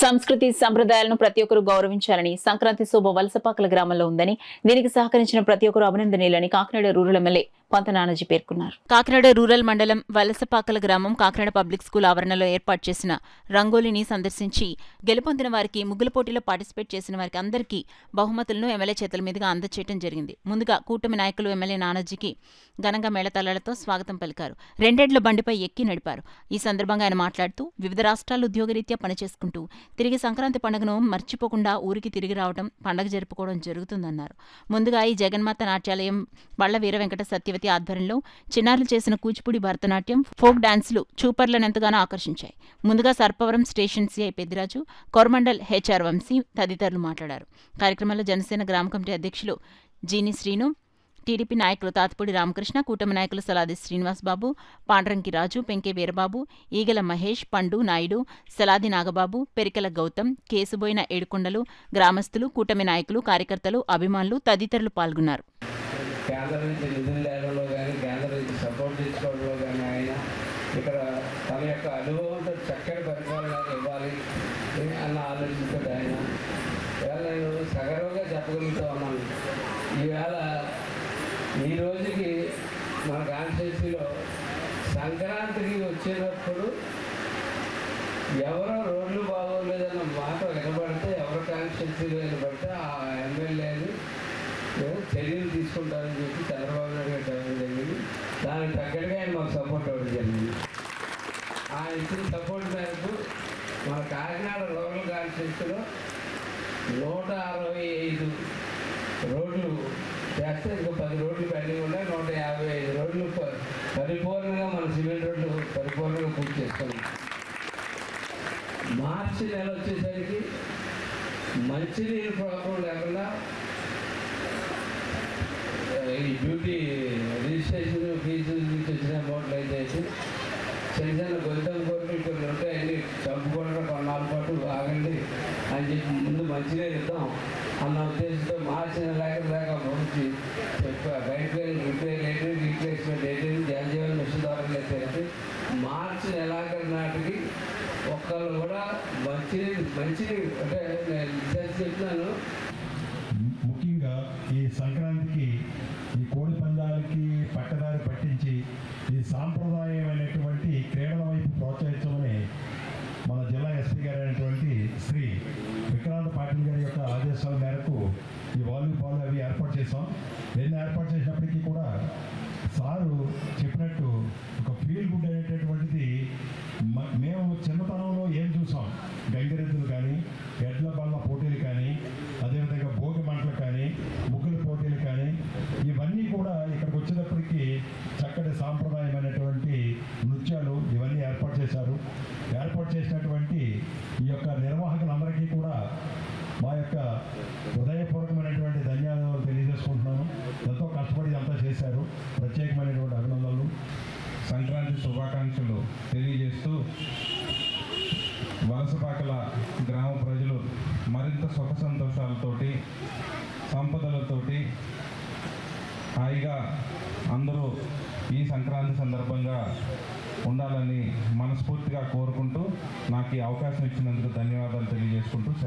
సంస్కృతి సంప్రదాయాలను ప్రతి ఒక్కరు గౌరవించాలని సంక్రాంతి శోభ వలసపాకల గ్రామంలో ఉందని దీనికి సహకరించిన ప్రతి ఒక్కరు అభినందనీయులని కాకినాడ రూరల్ ఎమ్మెల్యే పంత నానాజీ పేర్కొన్నారు. కాకినాడ రూరల్ మండలం వలసపాకల గ్రామం కాకినాడ పబ్లిక్ స్కూల్ ఆవరణలో ఏర్పాటు చేసిన రంగోలీని సందర్శించి గెలుపొందిన వారికి ముగ్గుల పోటీలో పార్టిసిపేట్ చేసిన వారికి అందరికీ బహుమతులను ఎమ్మెల్యే చేతుల మీదుగా అందచేయడం జరిగింది. ముందుగా కూటమి నాయకులు ఎమ్మెల్యే నానాజీకి ఘనంగా మేళతాళాలతో స్వాగతం పలికారు. రెండేళ్ల బండిపై ఎక్కి నడిపారు. ఈ సందర్భంగా ఆయన మాట్లాడుతూ వివిధ రాష్ట్రాల్లో ఉద్యోగరీత్యా పనిచేసుకుంటూ తిరిగి సంక్రాంతి పండుగను మర్చిపోకుండా ఊరికి తిరిగి రావడం, పండగ జరుపుకోవడం జరుగుతుందన్నారు. ముందుగా ఈ జగన్మాత నాట్యాలయం బళ్ళ వీర వెంకట సత్యవతి ఆధ్వర్యంలో చిన్నారులు చేసిన కూచిపూడి భరతనాట్యం, ఫోక్ డాన్సులు చూపర్లను ఎంతగానో ఆకర్షించాయి. ముందుగా Sarpavaram station CI Peddiraju, Coromandel HR Vamsi తదితరులు మాట్లాడారు. కార్యక్రమంలో జనసేన గ్రామ కమిటీ అధ్యక్షులు జీని శ్రీను, టీడీపీ నాయకులు తాతిపూడి రామకృష్ణ, కూటమి నాయకులు సలాది శ్రీనివాస్ బాబు, పాండ్రంకి రాజు, పెంకే వీరబాబు, ఈగల మహేష్, పండు నాయుడు, సలాది నాగబాబు, పెరికెల గౌతమ్, కేసుబోయిన ఏడుకొండలు, గ్రామస్తులు, కూటమి నాయకులు, కార్యకర్తలు, అభిమానులు తదితరులు పాల్గొన్నారు. కేంద్రం నుంచి నిధులు లేడంలో కానీ కేంద్రం నుంచి సపోర్ట్ తీసుకోవడంలో కానీ ఆయన ఇక్కడ తన యొక్క అనుభవంతో చక్కని పరిపాలన ఇవ్వాలి అన్న ఆలోచనతో ఆయన ఇవాళ నేను సగర్వంగా చెప్పగలుగుతూ ఉన్నాను. ఈవేళ ఈ రోజుకి మన కాన్స్టిట్యూన్సీలో సంక్రాంతికి వచ్చేటప్పుడు ఎవరో రోడ్లు బాగోలేదన్న మాట వినబడితే, ఎవరు కాన్స్టిట్యూన్సీలో వినబడితే ఆ ఎమ్మెల్యేని చర్యలు తీసుకుంటారని చెప్పి చంద్రబాబు నాయుడు గారు చెప్పడం జరిగింది. దానికి తగ్గట్టుగా ఆయన మాకు సపోర్ట్ అవ్వడం జరిగింది. ఆయన ఇచ్చిన సపోర్ట్ మేరకు మన కాకినాడ రూరల్ కాన్స్టిట్యూన్సీలో 165 రోడ్లు చేస్తే ఇంకా 10 రోడ్లు పెండింగ్ ఉన్నాయి. 155 రోడ్లు పరిపూర్ణంగా మన సిమెంట్ రోడ్లు పరిపూర్ణంగా పూర్తి చేసుకున్నాం. మార్చి నెల వచ్చేసరికి మంచినీరు ప్రాబ్లం లేకుండా ఈ డ్యూటీ రిజిస్ట్రేషన్ ఫీజు నుంచి వచ్చిన అమౌంట్లు అయితే చిన్న చిన్న గొంతం కోట్లు కొన్ని ఉంటాయి, అన్ని చంపుకుండా కొన్నాళ్ళ పాటు ఆగండి అని చెప్పి ముందు మంచినీరు ఇద్దాం అన్న ఉద్దేశంతో మార్చి నెల దాకా పంపించి రైట్ లైన్ రిపేర్ ఏంటి, రీప్లేస్మెంట్ ఏంటి, జలజీవన్ మిషన్ ద్వారా అయితే మార్చి నెలాఖరు నాటికి ఒక్కళ్ళు కూడా మంచినీరు అంటే నేను చెప్తున్నాను. ముఖ్యంగా ఈ సంక్రాంతికి ఈ కోడి పందాలకి పట్టదారి పట్టించి ఈ సాంప్రదాయమైనటువంటి క్రీడల వైపు ప్రోత్సహించమని మన జిల్లా ఎస్పీ గారు అయినటువంటి శ్రీ విక్రాంత్ పాటిల్ గారి యొక్క ఆదేశాల మేరకు ఈ వాలీబాల్ అవి ఏర్పాటు చేసాం. ఎన్ని ఏర్పాటు చేసినప్పటికీ కూడా సారు చెప్పినట్టు ఒక ఫీల్ గుడ్ అనేటటువంటిది మేము చిన్నతనంలో ఏం చూసాం, గంగిరెద్దులు కానీ, ఎడ్ల బల్ల పోటీలు కానీ, అదేవిధంగా భోగి మంటలు కానీ, ముగ్గుల పోటీలు కానీ, ఇవన్నీ కూడా ఇక్కడికి వచ్చేటప్పటికి చక్కటి సాంప్రదాయమైనటువంటి నృత్యాలు ఇవన్నీ ఏర్పాటు చేశారు. ఏర్పాటు చేసినటువంటి ఈ యొక్క నిర్వాహకులందరికీ కూడా మా యొక్క హృదయపూర్వకమైనటువంటి ధన్యవాదాలు తెలియజేసుకుంటున్నాను. ఎంతో కష్టపడి అంతా చేశారు. ప్రత్యేకమైనటువంటి అభినందనలు, సంక్రాంతి శుభాకాంక్షలు తెలియజేస్తూ వలసపాకల గ్రామ ప్రజలు మరింత సుఖ సంతోషాలతోటి, సంపదలతోటి హాయిగా అందరూ ఈ సంక్రాంతి సందర్భంగా ఉండాలని మనస్ఫూర్తిగా కోరుకుంటూ నాకు ఈ అవకాశం ఇచ్చినందుకు ధన్యవాదాలు తెలియజేసుకుంటూ